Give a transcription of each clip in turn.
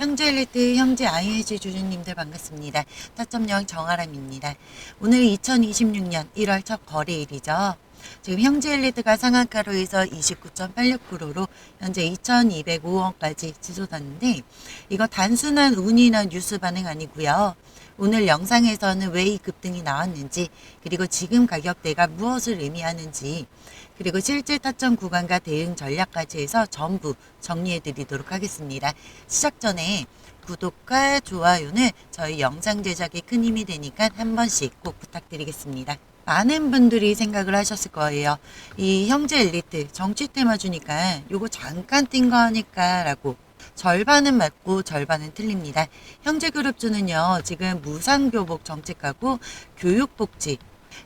형제 엘리트, 형제 IH 주주님들 반갑습니다. 타점형 정아람입니다. 오늘 2026년 1월 첫 거래일이죠. 지금 형제 엘리트가 상한가로에서 29.86%로 현재 2205원까지 치솟았는데 이거 단순한 운이나 뉴스 반응 아니고요. 오늘 영상에서는 왜 이 급등이 나왔는지, 그리고 지금 가격대가 무엇을 의미하는지, 그리고 실제 타점 구간과 대응 전략까지 해서 전부 정리해 드리도록 하겠습니다. 시작 전에 구독과 좋아요는 저희 영상 제작에 큰 힘이 되니까 한 번씩 꼭 부탁드리겠습니다. 많은 분들이 생각을 하셨을 거예요. 이 형제 엘리트 정치 테마 주니까 요거 잠깐 뛴 거 아닐까 라고. 절반은 맞고 절반은 틀립니다. 형제그룹주는요, 지금 무상교복 정책하고 교육복지,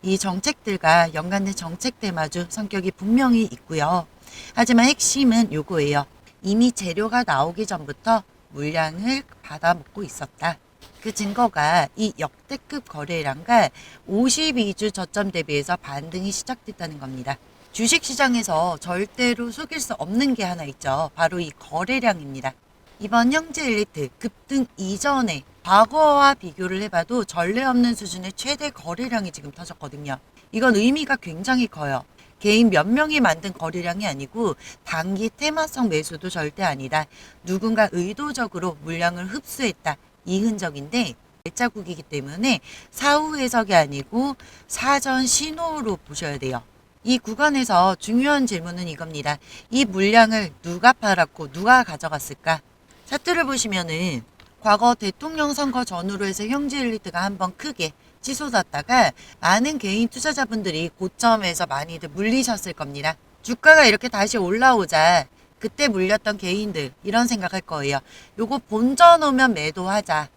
이 정책들과 연관된 정책 테마주 성격이 분명히 있고요. 하지만 핵심은 요거예요. 이미 재료가 나오기 전부터 물량을 받아먹고 있었다. 그 증거가 이 역대급 거래량과 52주 저점 대비해서 반등이 시작됐다는 겁니다. 주식시장에서 절대로 속일 수 없는 게 하나 있죠. 바로 이 거래량입니다. 이번 형제 엘리트 급등 이전에 과거와 비교를 해봐도 전례 없는 수준의 최대 거래량이 지금 터졌거든요. 이건 의미가 굉장히 커요. 개인 몇 명이 만든 거래량이 아니고 단기 테마성 매수도 절대 아니다. 누군가 의도적으로 물량을 흡수했다. 이 흔적인데 발자국이기 때문에 사후 해석이 아니고 사전 신호로 보셔야 돼요. 이 구간에서 중요한 질문은 이겁니다. 이 물량을 누가 팔았고 누가 가져갔을까? 차트를 보시면은 과거 대통령 선거 전후로 해서 형제 엘리트가 한번 크게 치솟았다가 많은 개인 투자자분들이 고점에서 많이들 물리셨을 겁니다. 주가가 이렇게 다시 올라오자 그때 물렸던 개인들 이런 생각할 거예요. 요거 본전 오면 매도하자.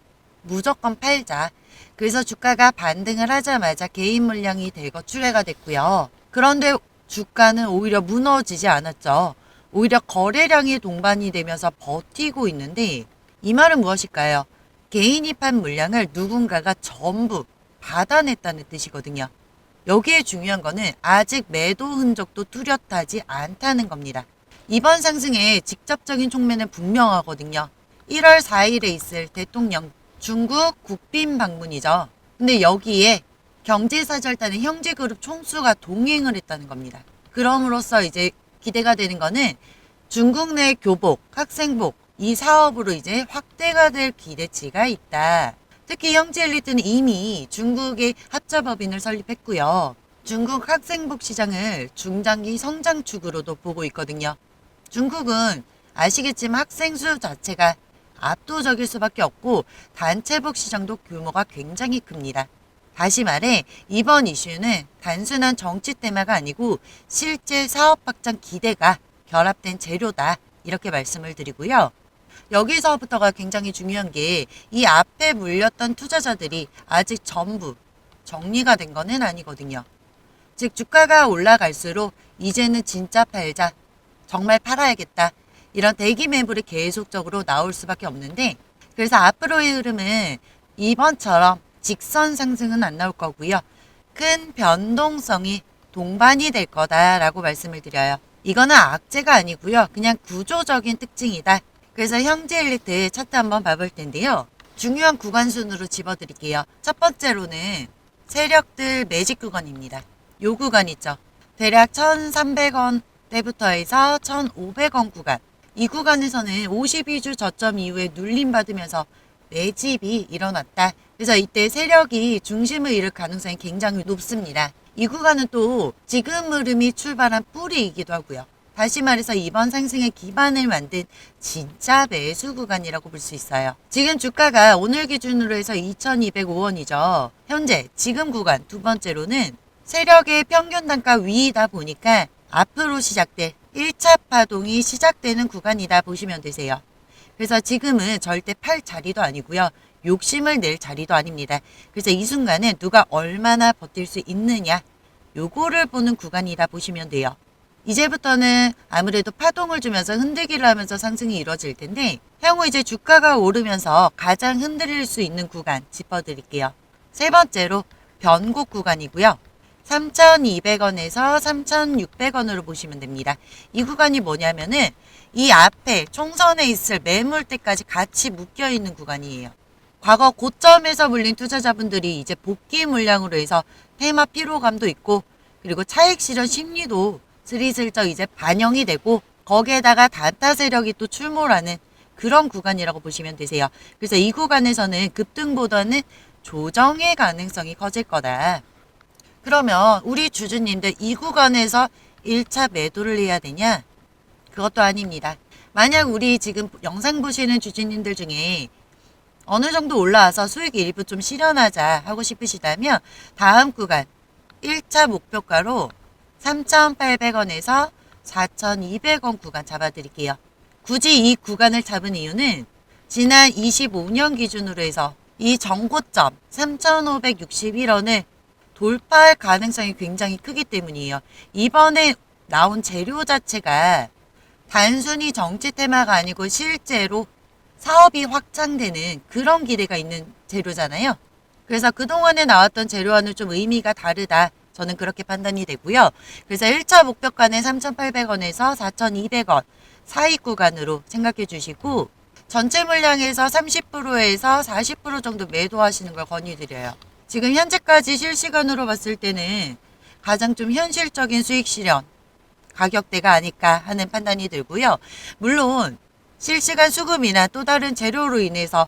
무조건 팔자. 그래서 주가가 반등을 하자마자 개인 물량이 대거 출회가 됐고요. 그런데 주가는 오히려 무너지지 않았죠. 오히려 거래량이 동반이 되면서 버티고 있는데 이 말은 무엇일까요? 개인이 판 물량을 누군가가 전부 받아냈다는 뜻이거든요. 여기에 중요한 거는 아직 매도 흔적도 뚜렷하지 않다는 겁니다. 이번 상승의 직접적인 촉매는 분명하거든요. 1월 4일에 있을 대통령 중국 국빈 방문이죠. 근데 여기에 경제사절단의 형제그룹 총수가 동행을 했다는 겁니다. 그럼으로써 이제 기대가 되는 거는 중국 내 교복, 학생복 이 사업으로 이제 확대가 될 기대치가 있다. 특히 형제 엘리트는 이미 중국의 합자법인을 설립했고요. 중국 학생복 시장을 중장기 성장축으로도 보고 있거든요. 중국은 아시겠지만 학생 수 자체가 압도적일 수밖에 없고 단체복 시장도 규모가 굉장히 큽니다. 다시 말해 이번 이슈는 단순한 정치 테마가 아니고 실제 사업 확장 기대가 결합된 재료다. 이렇게 말씀을 드리고요. 여기서부터가 굉장히 중요한 게 이 앞에 물렸던 투자자들이 아직 전부 정리가 된 거는 아니거든요. 즉 주가가 올라갈수록 이제는 진짜 팔자. 정말 팔아야겠다. 이런 대기 매물이 계속적으로 나올 수밖에 없는데 그래서 앞으로의 흐름은 이번처럼 직선 상승은 안 나올 거고요. 큰 변동성이 동반이 될 거다라고 말씀을 드려요. 이거는 악재가 아니고요. 그냥 구조적인 특징이다. 그래서 형제 엘리트 차트 한번 봐볼 텐데요. 중요한 구간 순으로 집어드릴게요. 첫 번째로는 세력들 매직 구간입니다. 요 구간 있죠. 대략 1,300원 때부터 해서 1,500원 구간. 이 구간에서는 52주 저점 이후에 눌림 받으면서 매집이 일어났다. 그래서 이때 세력이 중심을 잃을 가능성이 굉장히 높습니다. 이 구간은 또 지금 흐름이 출발한 뿌리이기도 하고요. 다시 말해서 이번 상승의 기반을 만든 진짜 매수 구간이라고 볼 수 있어요. 지금 주가가 오늘 기준으로 해서 2205원이죠. 현재 지금 구간 두 번째로는 세력의 평균 단가 위이다 보니까 앞으로 시작될 1차 파동이 시작되는 구간이다 보시면 되세요. 그래서 지금은 절대 팔 자리도 아니고요. 욕심을 낼 자리도 아닙니다. 그래서 이 순간은 누가 얼마나 버틸 수 있느냐 요거를 보는 구간이라 보시면 돼요. 이제부터는 아무래도 파동을 주면서 흔들기를 하면서 상승이 이루어질 텐데 향후 이제 주가가 오르면서 가장 흔들릴 수 있는 구간 짚어드릴게요. 세 번째로 변곡 구간이고요. 3,200원에서 3,600원으로 보시면 됩니다. 이 구간이 뭐냐면은 이 앞에 총선에 있을 매물대까지 같이 묶여 있는 구간이에요. 과거 고점에서 물린 투자자분들이 이제 복귀 물량으로 해서 테마 피로감도 있고, 그리고 차익 실현 심리도 스리슬쩍 이제 반영이 되고, 거기에다가 단타 세력이 또 출몰하는 그런 구간이라고 보시면 되세요. 그래서 이 구간에서는 급등보다는 조정의 가능성이 커질 거다. 그러면 우리 주주님들 이 구간에서 1차 매도를 해야 되냐? 그것도 아닙니다. 만약 우리 지금 영상 보시는 주주님들 중에 어느 정도 올라와서 수익 일부 좀 실현하자 하고 싶으시다면 다음 구간 1차 목표가로 3,800원에서 4,200원 구간 잡아드릴게요. 굳이 이 구간을 잡은 이유는 지난 25년 기준으로 해서 이 정고점 3,561원을 돌파할 가능성이 굉장히 크기 때문이에요. 이번에 나온 재료 자체가 단순히 정치 테마가 아니고 실제로 사업이 확장되는 그런 기대가 있는 재료잖아요. 그래서 그동안에 나왔던 재료와는 좀 의미가 다르다. 저는 그렇게 판단이 되고요. 그래서 1차 목표가는 3,800원에서 4,200원 사이 구간으로 생각해 주시고, 전체 물량에서 30%에서 40% 정도 매도하시는 걸 권유드려요. 지금 현재까지 실시간으로 봤을 때는 가장 좀 현실적인 수익 실현 가격대가 아닐까 하는 판단이 들고요. 물론 실시간 수급이나 또 다른 재료로 인해서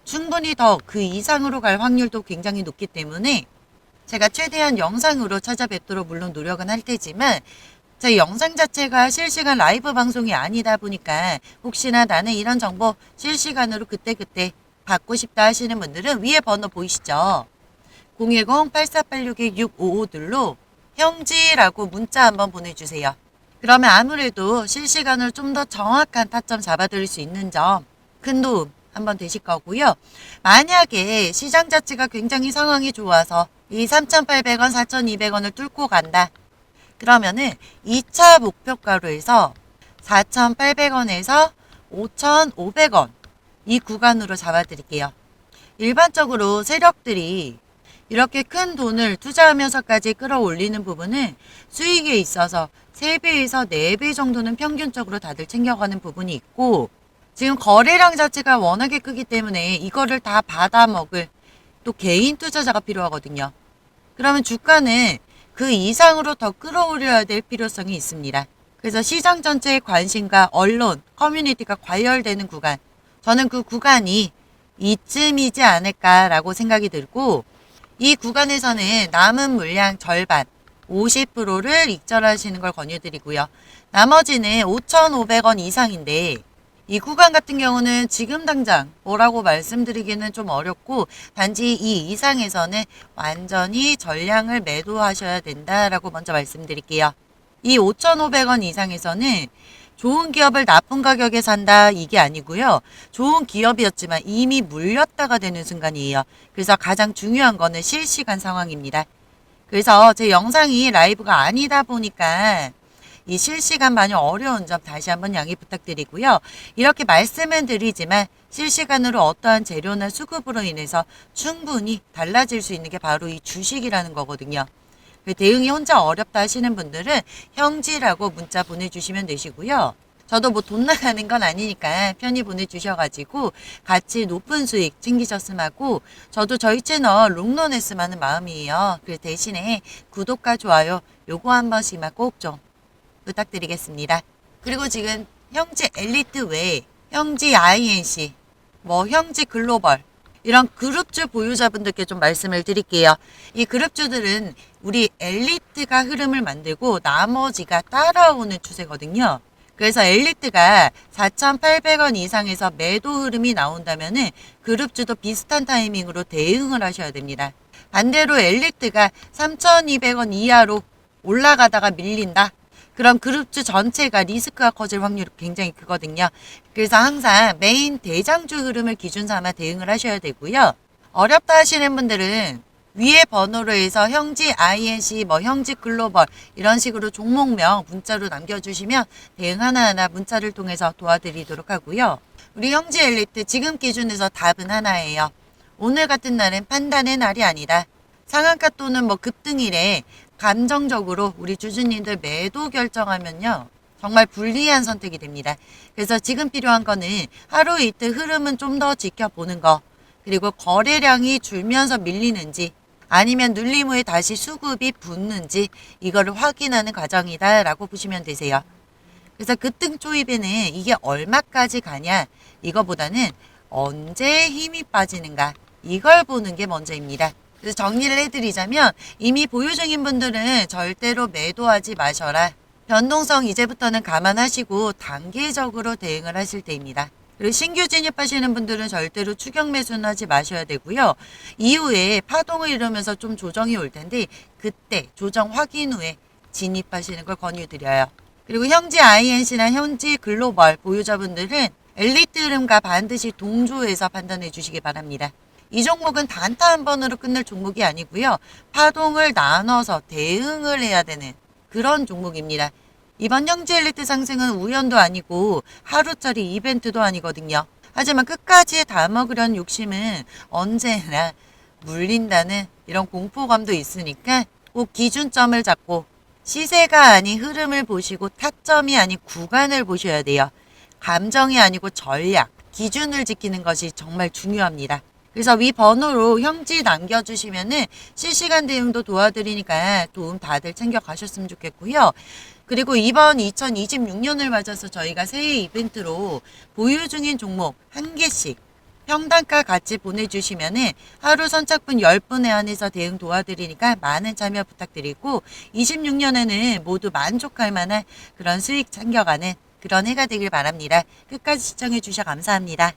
충분히 더 그 이상으로 갈 확률도 굉장히 높기 때문에 제가 최대한 영상으로 찾아뵙도록 물론 노력은 할 테지만, 제 영상 자체가 실시간 라이브 방송이 아니다 보니까 혹시나 나는 이런 정보 실시간으로 그때그때 받고 싶다 하시는 분들은 위에 번호 보이시죠? 010-8486-6552들로 형지라고 문자 한번 보내주세요. 그러면 아무래도 실시간으로 좀 더 정확한 타점 잡아드릴 수 있는 점 큰 도움 한번 되실 거고요. 만약에 시장 자체가 굉장히 상황이 좋아서 이 3,800원, 4,200원을 뚫고 간다. 그러면은 2차 목표가로 해서 4,800원에서 5,500원 이 구간으로 잡아드릴게요. 일반적으로 세력들이 이렇게 큰 돈을 투자하면서까지 끌어올리는 부분은 수익에 있어서 3배에서 4배 정도는 평균적으로 다들 챙겨가는 부분이 있고, 지금 거래량 자체가 워낙에 크기 때문에 이거를 다 받아먹을 또 개인 투자자가 필요하거든요. 그러면 주가는 그 이상으로 더 끌어올려야 될 필요성이 있습니다. 그래서 시장 전체의 관심과 언론, 커뮤니티가 과열되는 구간, 저는 그 구간이 이쯤이지 않을까라고 생각이 들고, 이 구간에서는 남은 물량 절반 50%를 익절하시는 걸 권유드리고요. 나머지는 5,500원 이상인데, 이 구간 같은 경우는 지금 당장 뭐라고 말씀드리기는 좀 어렵고, 단지 이 이상에서는 완전히 전량을 매도하셔야 된다라고 먼저 말씀드릴게요. 이 5,500원 이상에서는 좋은 기업을 나쁜 가격에 산다 이게 아니고요. 좋은 기업이었지만 이미 물렸다가 되는 순간이에요. 그래서 가장 중요한 거는 실시간 상황입니다. 그래서 제 영상이 라이브가 아니다 보니까 이 실시간 반영 어려운 점 다시 한번 양해 부탁드리고요. 이렇게 말씀은 드리지만 실시간으로 어떠한 재료나 수급으로 인해서 충분히 달라질 수 있는 게 바로 이 주식이라는 거거든요. 대응이 혼자 어렵다 하시는 분들은 형지라고 문자 보내주시면 되시고요. 저도 뭐 돈 나가는 건 아니니까 편히 보내주셔가지고 같이 높은 수익 챙기셨으면 하고, 저도 저희 채널 롱런 했으면 하는 마음이에요. 그래서 대신에 구독과 좋아요 요거 한 번씩만 꼭 좀 부탁드리겠습니다. 그리고 지금 형지 엘리트 외에 형지 INC, 뭐 형지 글로벌 이런 그룹주 보유자분들께 좀 말씀을 드릴게요. 이 그룹주들은 우리 엘리트가 흐름을 만들고 나머지가 따라오는 추세거든요. 그래서 엘리트가 4,800원 이상에서 매도 흐름이 나온다면은 그룹주도 비슷한 타이밍으로 대응을 하셔야 됩니다. 반대로 엘리트가 3,200원 이하로 올라가다가 밀린다. 그럼 그룹주 전체가 리스크가 커질 확률이 굉장히 크거든요. 그래서 항상 메인 대장주 흐름을 기준 삼아 대응을 하셔야 되고요. 어렵다 하시는 분들은 위에 번호로 해서 형지 INC, 뭐 형지 글로벌 이런 식으로 종목명 문자로 남겨주시면 대응 하나하나 문자를 통해서 도와드리도록 하고요. 우리 형지 엘리트 지금 기준에서 답은 하나예요. 오늘 같은 날은 판단의 날이 아니다. 상한가 또는 뭐 급등일에 감정적으로 우리 주주님들 매도 결정하면요. 정말 불리한 선택이 됩니다. 그래서 지금 필요한 거는 하루 이틀 흐름은 좀 더 지켜보는 거, 그리고 거래량이 줄면서 밀리는지 아니면 눌림 후에 다시 수급이 붙는지 이거를 확인하는 과정이다라고 보시면 되세요. 그래서 급등 초입에는 이게 얼마까지 가냐 이거보다는 언제 힘이 빠지는가 이걸 보는 게 먼저입니다. 그래서 정리를 해드리자면 이미 보유 중인 분들은 절대로 매도하지 마셔라. 변동성 이제부터는 감안하시고 단계적으로 대응을 하실 때입니다. 그리고 신규 진입하시는 분들은 절대로 추격 매수는 하지 마셔야 되고요. 이후에 파동을 이루면서 좀 조정이 올 텐데 그때 조정 확인 후에 진입하시는 걸 권유드려요. 그리고 현지 INC나 현지 글로벌 보유자분들은 엘리트 흐름과 반드시 동조해서 판단해 주시기 바랍니다. 이 종목은 단타 한 번으로 끝낼 종목이 아니고요. 파동을 나눠서 대응을 해야 되는 그런 종목입니다. 이번 현지 엘리트 상승은 우연도 아니고 하루짜리 이벤트도 아니거든요. 하지만 끝까지 다 먹으려는 욕심은 언제나 물린다는 이런 공포감도 있으니까 꼭 기준점을 잡고 시세가 아닌 흐름을 보시고 타점이 아닌 구간을 보셔야 돼요. 감정이 아니고 전략, 기준을 지키는 것이 정말 중요합니다. 그래서 위 번호로 형지 남겨주시면은 실시간 대응도 도와드리니까 도움 다들 챙겨가셨으면 좋겠고요. 그리고 이번 2026년을 맞아서 저희가 새해 이벤트로 보유 중인 종목 한 개씩 평단가 같이 보내주시면은 하루 선착분 10분에 한해서 대응 도와드리니까 많은 참여 부탁드리고 26년에는 모두 만족할 만한 그런 수익 챙겨가는 그런 해가 되길 바랍니다. 끝까지 시청해 주셔서 감사합니다.